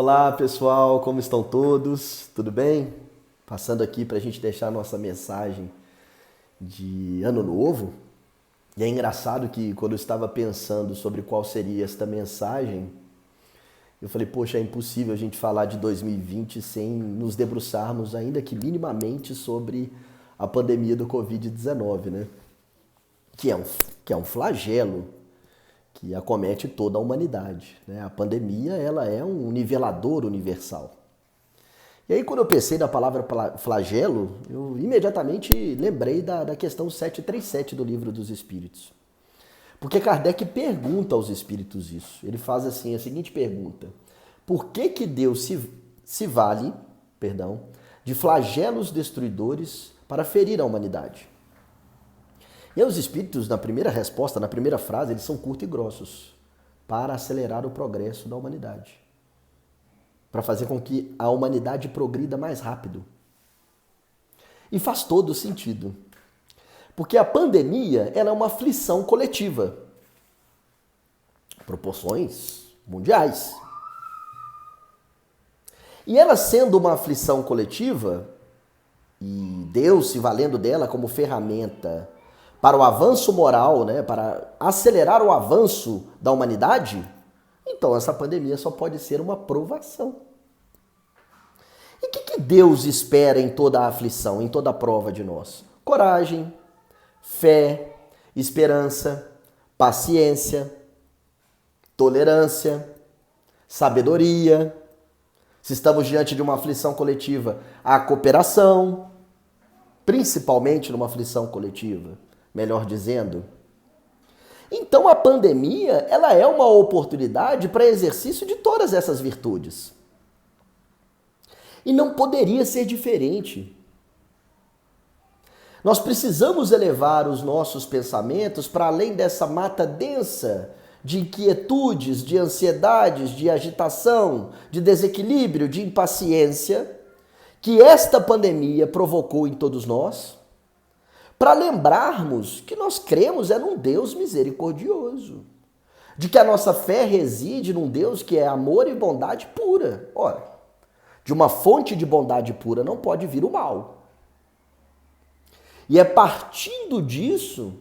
Olá pessoal, como estão todos? Tudo bem? Passando aqui para a gente deixar a nossa mensagem de Ano Novo. E é engraçado que quando eu estava pensando sobre qual seria esta mensagem, eu falei, poxa, é impossível a gente falar de 2020 sem nos debruçarmos ainda que minimamente sobre a pandemia do Covid-19, né? Que é um flagelo que acomete toda a humanidade, né? A pandemia, ela é um nivelador universal. E aí, quando eu pensei na palavra flagelo, eu imediatamente lembrei da questão 737 do Livro dos Espíritos. Porque Kardec pergunta aos espíritos isso. Ele faz assim a seguinte pergunta: por que Deus se vale, de flagelos destruidores para ferir a humanidade? E aí os espíritos, na primeira resposta, na primeira frase, eles são curtos e grossos, para acelerar o progresso da humanidade, para fazer com que a humanidade progrida mais rápido. E faz todo sentido, porque a pandemia, ela é uma aflição coletiva, proporções mundiais. E ela sendo uma aflição coletiva, e Deus se valendo dela como ferramenta para o avanço moral, né, para acelerar o avanço da humanidade, então essa pandemia só pode ser uma provação. E o que Deus espera em toda a aflição, em toda a prova de nós? Coragem, fé, esperança, paciência, tolerância, sabedoria. Se estamos diante de uma aflição coletiva, a cooperação, principalmente numa aflição coletiva, melhor dizendo. Então a pandemia, ela é uma oportunidade para exercício de todas essas virtudes. E não poderia ser diferente. Nós precisamos elevar os nossos pensamentos para além dessa mata densa de inquietudes, de ansiedades, de agitação, de desequilíbrio, de impaciência que esta pandemia provocou em todos nós, para lembrarmos que nós cremos num Deus misericordioso, de que a nossa fé reside num Deus que é amor e bondade pura. Ora, de uma fonte de bondade pura não pode vir o mal. E é partindo disso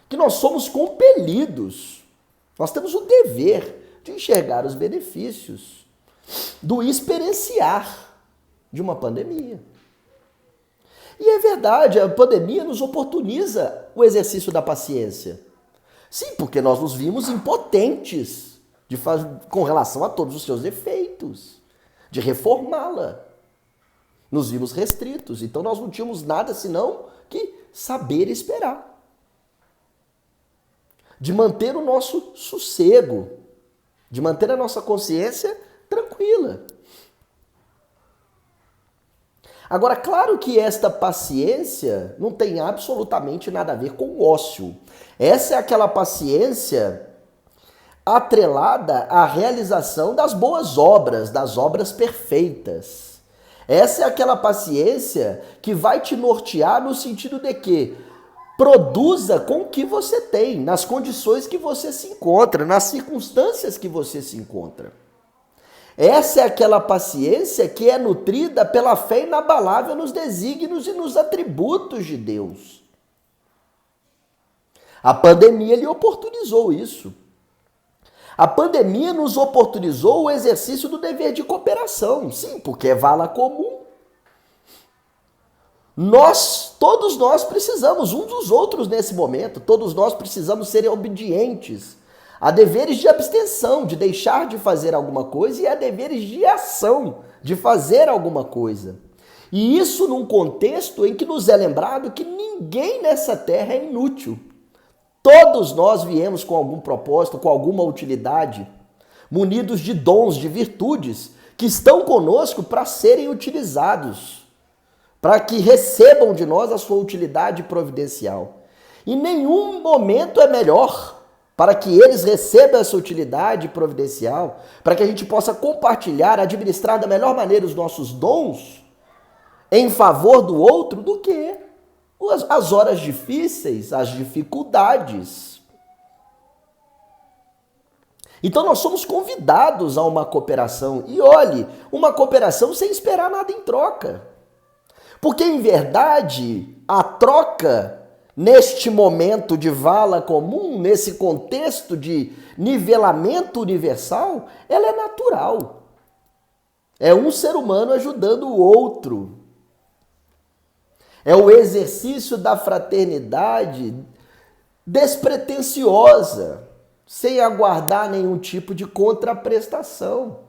que nós somos compelidos, nós temos o dever de enxergar os benefícios do experienciar de uma pandemia. E é verdade, a pandemia nos oportuniza o exercício da paciência. Sim, porque nós nos vimos impotentes com relação a todos os seus defeitos, de reformá-la. Nos vimos restritos, então nós não tínhamos nada senão que saber esperar. De manter o nosso sossego, de manter a nossa consciência tranquila. Agora, claro que esta paciência não tem absolutamente nada a ver com o ócio. Essa é aquela paciência atrelada à realização das boas obras, das obras perfeitas. Essa é aquela paciência que vai te nortear no sentido de que produza com o que você tem, nas condições que você se encontra, nas circunstâncias que você se encontra. Essa é aquela paciência que é nutrida pela fé inabalável nos desígnios e nos atributos de Deus. A pandemia lhe oportunizou isso. A pandemia nos oportunizou o exercício do dever de cooperação. Sim, porque é vala comum. Todos nós precisamos uns dos outros nesse momento. Todos nós precisamos ser obedientes a deveres de abstenção, de deixar de fazer alguma coisa, e a deveres de ação, de fazer alguma coisa. E isso num contexto em que nos é lembrado que ninguém nessa terra é inútil. Todos nós viemos com algum propósito, com alguma utilidade, munidos de dons, de virtudes, que estão conosco para serem utilizados, para que recebam de nós a sua utilidade providencial. E nenhum momento é melhor para que eles recebam essa utilidade providencial, para que a gente possa compartilhar, administrar da melhor maneira os nossos dons em favor do outro, do que as horas difíceis, as dificuldades. Então nós somos convidados a uma cooperação. E olhe, uma cooperação sem esperar nada em troca. Porque, em verdade, a troca, neste momento de vala comum, nesse contexto de nivelamento universal, ela é natural. É um ser humano ajudando o outro. É o exercício da fraternidade despretensiosa, sem aguardar nenhum tipo de contraprestação.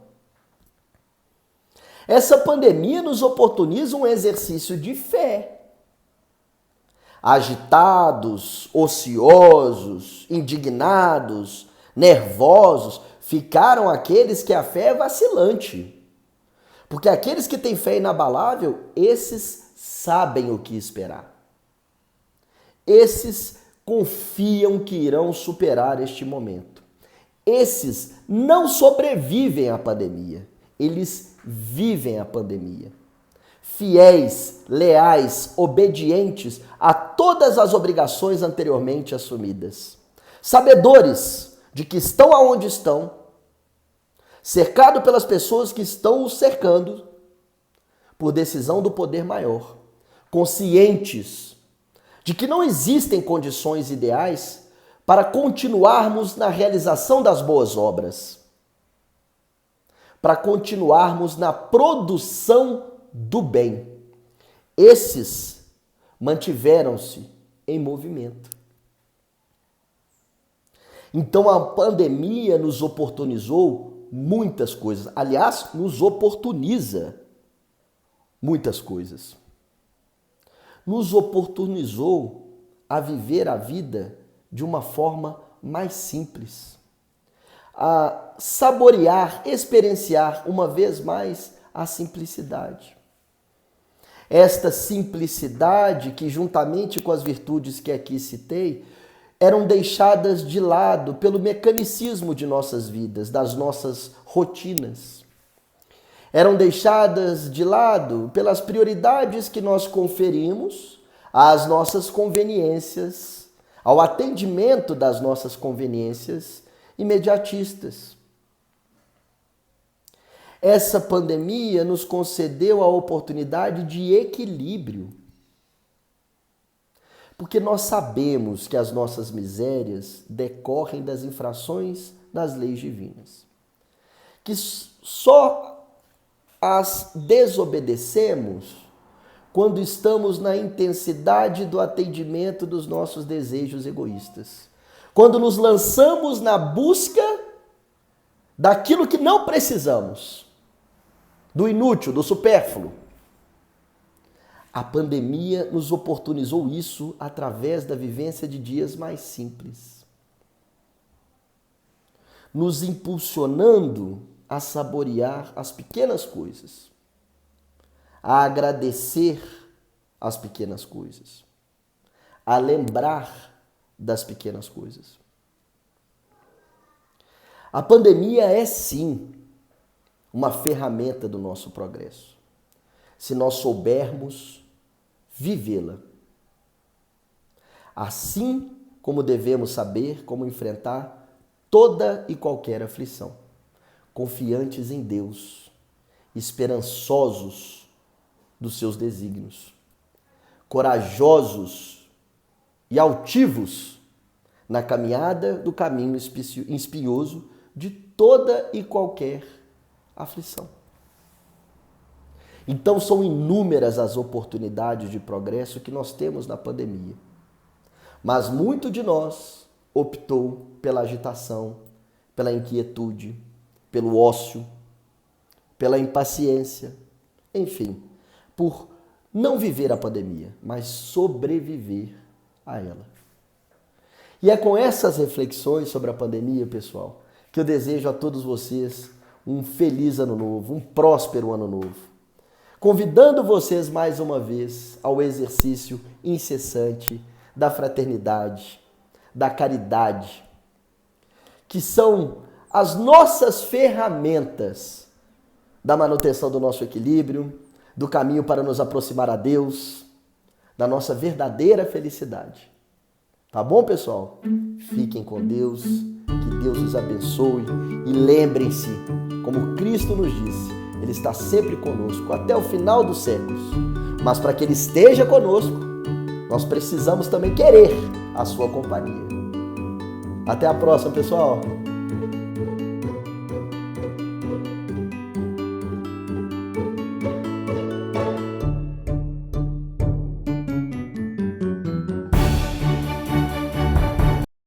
Essa pandemia nos oportuniza um exercício de fé. Agitados, ociosos, indignados, nervosos, ficaram aqueles que a fé é vacilante. Porque aqueles que têm fé inabalável, esses sabem o que esperar. Esses confiam que irão superar este momento. Esses não sobrevivem à pandemia, eles vivem a pandemia. Fiéis, leais, obedientes a todas as obrigações anteriormente assumidas. Sabedores de que estão aonde estão, cercado pelas pessoas que estão os cercando, por decisão do poder maior. Conscientes de que não existem condições ideais para continuarmos na realização das boas obras, para continuarmos na produção do bem. Esses mantiveram-se em movimento. Então a pandemia nos oportunizou muitas coisas. Aliás, nos oportuniza muitas coisas. Nos oportunizou a viver a vida de uma forma mais simples, a saborear, experienciar uma vez mais a simplicidade. Esta simplicidade que, juntamente com as virtudes que aqui citei, eram deixadas de lado pelo mecanicismo de nossas vidas, das nossas rotinas. Eram deixadas de lado pelas prioridades que nós conferimos às nossas conveniências, ao atendimento das nossas conveniências imediatistas. Essa pandemia nos concedeu a oportunidade de equilíbrio, porque nós sabemos que as nossas misérias decorrem das infrações das leis divinas, que só as desobedecemos quando estamos na intensidade do atendimento dos nossos desejos egoístas. Quando nos lançamos na busca daquilo que não precisamos, do inútil, do supérfluo. A pandemia nos oportunizou isso através da vivência de dias mais simples, nos impulsionando a saborear as pequenas coisas, a agradecer as pequenas coisas, a lembrar das pequenas coisas. A pandemia é sim uma ferramenta do nosso progresso, se nós soubermos vivê-la. Assim como devemos saber como enfrentar toda e qualquer aflição, confiantes em Deus, esperançosos dos seus desígnios, corajosos e altivos na caminhada do caminho espinhoso de toda e qualquer aflição. Então são inúmeras as oportunidades de progresso que nós temos na pandemia. Mas muito de nós optou pela agitação, pela inquietude, pelo ócio, pela impaciência, enfim, por não viver a pandemia, mas sobreviver a ela. E é com essas reflexões sobre a pandemia, pessoal, que eu desejo a todos vocês um feliz ano novo, um próspero ano novo. Convidando vocês mais uma vez ao exercício incessante da fraternidade, da caridade, que são as nossas ferramentas da manutenção do nosso equilíbrio, do caminho para nos aproximar a Deus, da nossa verdadeira felicidade. Tá bom, pessoal? Fiquem com Deus Que Deus os abençoe e lembrem-se, como Cristo nos disse, Ele está sempre conosco até o final dos séculos. Mas para que Ele esteja conosco, nós precisamos também querer a sua companhia. Até a próxima, pessoal!